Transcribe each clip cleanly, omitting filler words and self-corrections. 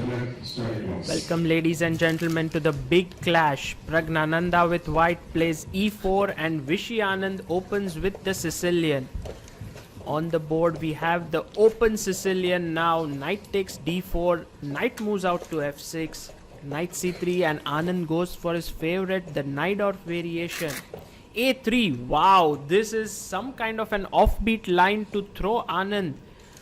Welcome ladies and gentlemen to the big clash. Pragnananda with white plays e4 and Vishy Anand opens with the Sicilian. On the board we have the open Sicilian now. Knight takes d4, knight moves out to f6, knight c3 and Anand goes for his favorite, the Najdorf variation. a3, wow, this is some kind of an offbeat line to throw Anand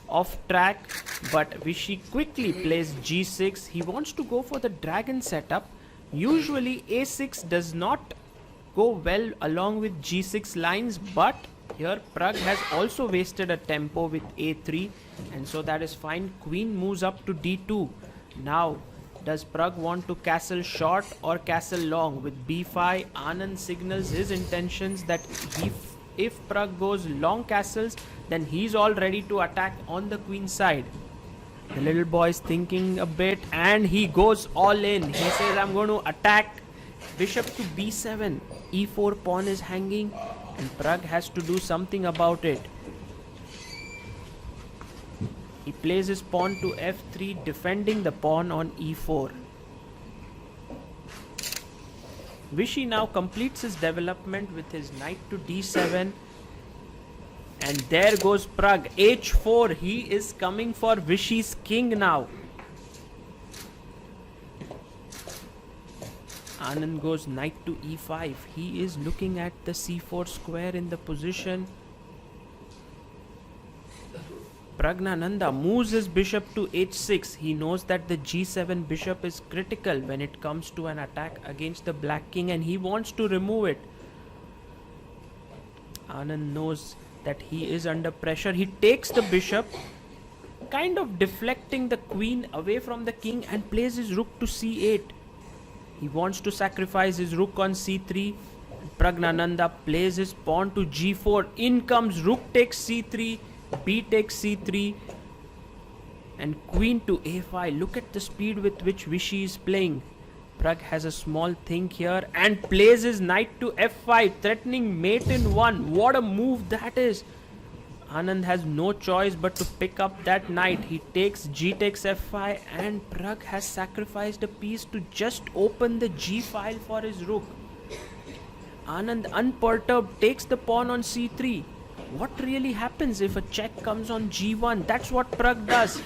off track, but Vishy quickly plays g6. He wants to go for the dragon setup. Usually a6 does not go well along with g6 lines, but here Pragg has also wasted a tempo with a3, and so that is fine. Queen moves up to d2. Now does Pragg want to castle short or castle long? With b5, Anand signals his intentions that if Pragg goes long castles, then he's all ready to attack on the queen side. The little boy is thinking a bit and he goes all in. He says, I'm going to attack. Bishop to b7. e4 pawn is hanging and Pragg has to do something about it. He plays his pawn to f3, defending the pawn on e4. Vishy now completes his development with his knight to d7. And there goes Pragg. h4. He is coming for Vishy's king now. Anand goes knight to e5. He is looking at the c4 square in the position. Pragnananda moves his bishop to h6. He knows that the g7 bishop is critical when it comes to an attack against the black king and he wants to remove it. Anand knows that he is under pressure. He takes the bishop, kind of deflecting the queen away from the king, and plays his rook to c8. He wants to sacrifice his rook on c3. Pragnananda plays his pawn to g4. In comes rook takes c3, b takes c3, and queen to a5. Look at the speed with which Vishy is playing. Pragg has a small think here and plays his knight to f5, threatening mate in 1. What a move that is. Anand has no choice but to pick up that knight. He takes g takes f5 and Pragg has sacrificed a piece to just open the g file for his rook. Anand, unperturbed, takes the pawn on c3. What really happens if a check comes on g1? That's what Pragg does.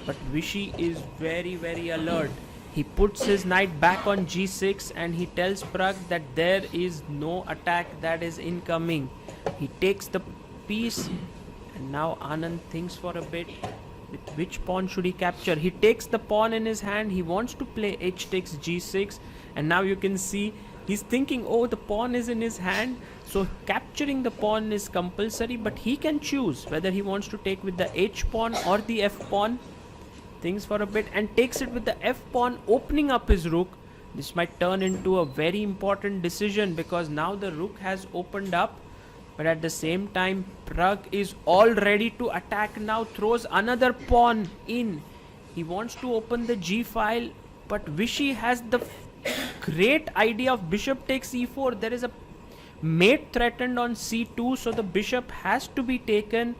But Vishy is very, very alert. He puts his knight back on g6 and he tells Pragg that there is no attack that is incoming. He takes the piece and now Anand thinks for a bit with which pawn should he capture. He takes the pawn in his hand. He wants to play h takes g6 and now you can see he's thinking, oh, the pawn is in his hand, so capturing the pawn is compulsory, but he can choose whether he wants to take with the h pawn or the f pawn. Thinks for a bit and takes it with the f pawn, opening up his rook. This might turn into a very important decision because now the rook has opened up, but at the same time Pragg is all ready to attack now, throws another pawn in. He wants to open the g file, but Vishy has the great idea of bishop takes e4. There is a mate threatened on c2, so the bishop has to be taken.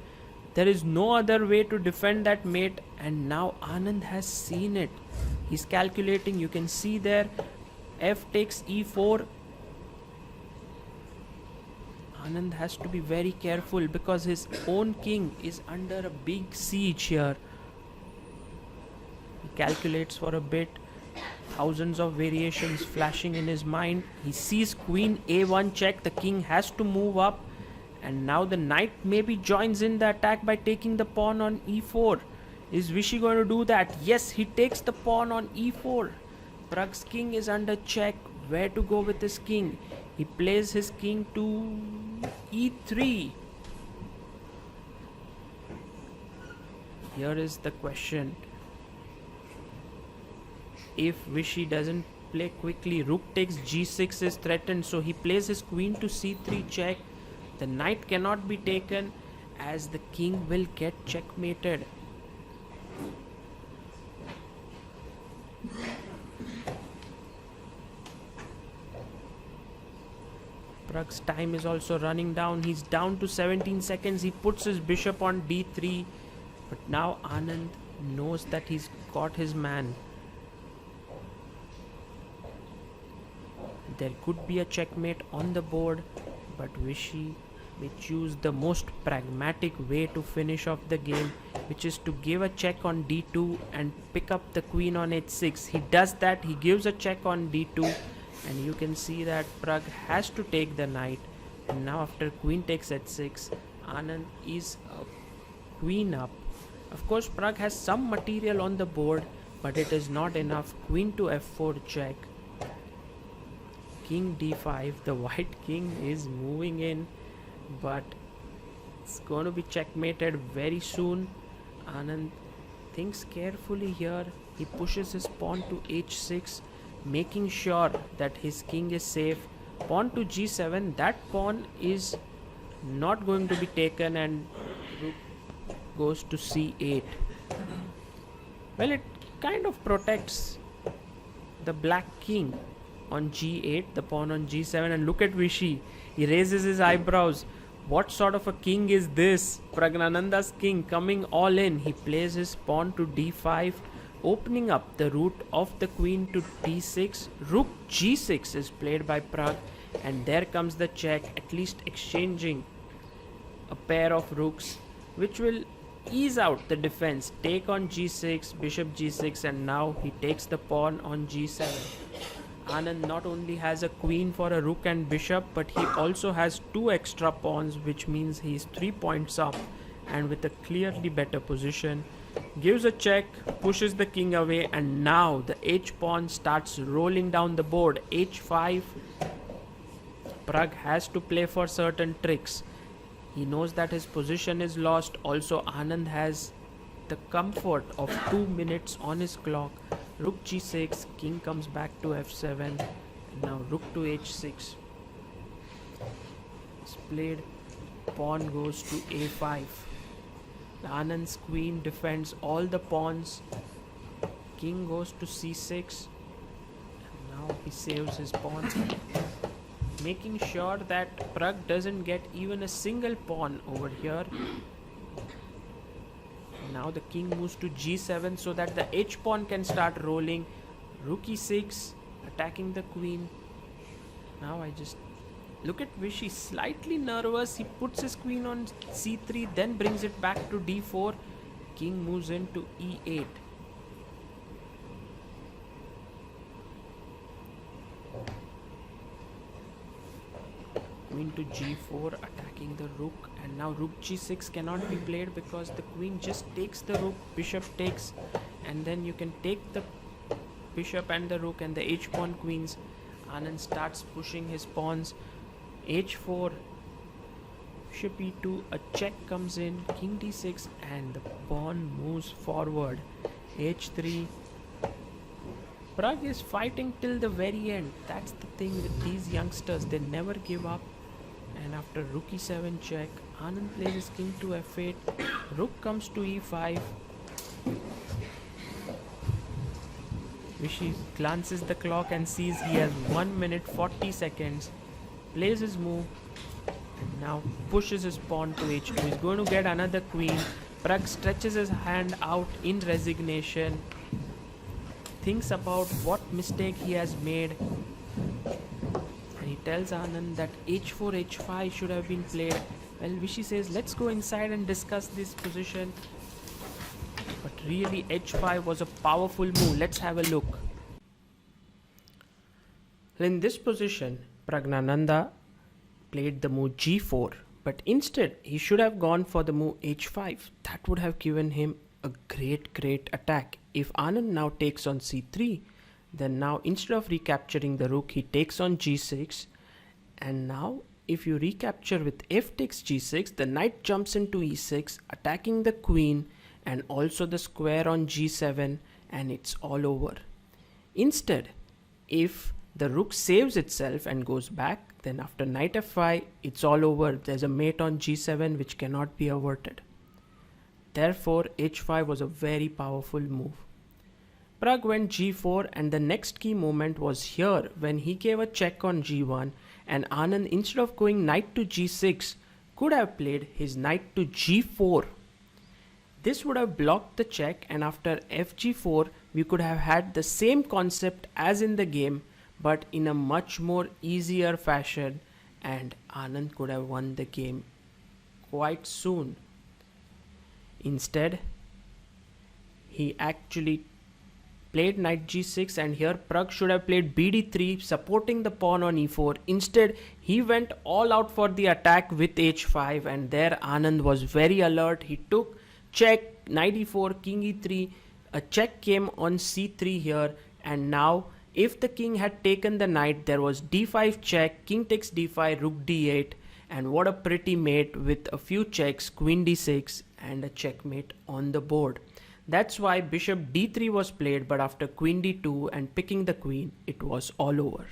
There is no other way to defend that mate, and now Anand has seen it. He's calculating. You can see there f takes e4. Anand has to be very careful because his own king is under a big siege here. He calculates for a bit, thousands of variations flashing in his mind. He sees queen a1 check. The king has to move up. And now the knight maybe joins in the attack by taking the pawn on e4. Is Vishy going to do that? Yes, he takes the pawn on e4. Pragg's king is under check. Where to go with his king? He plays his king to e3. Here is the question. If Vishy doesn't play quickly, rook takes g6 is threatened, so he plays his queen to c3 check. The knight cannot be taken as the king will get checkmated. Pragg's time is also running down. He's down to 17 seconds. He puts his bishop on d3. But now Anand knows that he's got his man. There could be a checkmate on the board, but Vishy may choose the most pragmatic way to finish off the game, which is to give a check on d2 and pick up the queen on h6. He does that, he gives a check on d2, and you can see that Pragg has to take the knight. And now after queen takes h6, Anand is a queen up. Of course, Pragg has some material on the board, but it is not enough. Queen to f4 check. King d5, the white king is moving in, but it's going to be checkmated very soon. Anand thinks carefully here. He pushes his pawn to h6, making sure that his king is safe. Pawn to g7, that pawn is not going to be taken, and rook goes to c8. Well, it kind of protects the black king on g8, the pawn on g7, and look at Vishy. He raises his eyebrows. What sort of a king is this? Praggnanandha's king coming all in. He plays his pawn to d5, opening up the route of the queen to d6. Rook g6 is played by Pragg, and there comes the check, at least exchanging a pair of rooks, which will ease out the defense. Take on g6, bishop g6, and now he takes the pawn on g7. Anand not only has a queen for a rook and bishop, but he also has 2 extra pawns, which means he's 3 points up and with a clearly better position. Gives a check, pushes the king away, and now the h pawn starts rolling down the board. h5. Pragg has to play for certain tricks. He knows that his position is lost. Also, Anand has the comfort of 2 minutes on his clock. Rook g6, king comes back to f7, and now rook to h6. It's played, pawn goes to a5. Anand's queen defends all the pawns. King goes to c6, and now he saves his pawn, making sure that Pragg doesn't get even a single pawn over here. Now the king moves to g7 so that the h pawn can start rolling. Rook e6, attacking the queen. Now I just look at Vishy, slightly nervous. He puts his queen on c3, then brings it back to d4. King moves into e8. Queen to g4, attacking the rook, and now rook g6 cannot be played because the queen just takes the rook. Bishop takes, and then you can take the bishop and the rook and the h pawn queens. Anand starts pushing his pawns. h4, bishop e2, a check comes in, king d6, and the pawn moves forward. h3. Pragg is fighting till the very end. That's the thing with these youngsters, they never give up. And after rook e7 check, Anand plays his king to f8. Rook comes to e5. Vishy glances the clock and sees he has 1 minute 40 seconds. Plays his move, and now pushes his pawn to h2. He's going to get another queen. Pragg stretches his hand out in resignation. Thinks about what mistake he has made, and he tells Anand that h4, h5 should have been played. Well, Vishy says, let's go inside and discuss this position. But really, h5 was a powerful move. Let's have a look. In this position, Praggnanandha played the move g4, but instead he should have gone for the move h5. That would have given him a great attack. If Anand now takes on c3, then now instead of recapturing the rook, he takes on g6, and now if you recapture with f takes g6, the knight jumps into e6, attacking the queen and also the square on g7, and it's all over. Instead, if the rook saves itself and goes back, then after knight f5, it's all over. There's a mate on g7 which cannot be averted. Therefore, h5 was a very powerful move. Pragg went g4, and the next key moment was here when he gave a check on g1, and Anand, instead of going knight to g6, could have played his knight to g4. This would have blocked the check, and after fg4 we could have had the same concept as in the game, but in a much more easier fashion, and Anand could have won the game quite soon. Instead, he actually played knight g6, and here Prag should have played bd3 supporting the pawn on e4. Instead, he went all out for the attack with h5, and there Anand was very alert. He took check, knight e4, king e3, a check came on c3 here, and now if the king had taken the knight, there was d5 check, king takes d5, rook d8, and what a pretty mate with a few checks, queen d6, and a checkmate on the board. That's why bishop d3 was played, but after queen d2 and picking the queen, it was all over.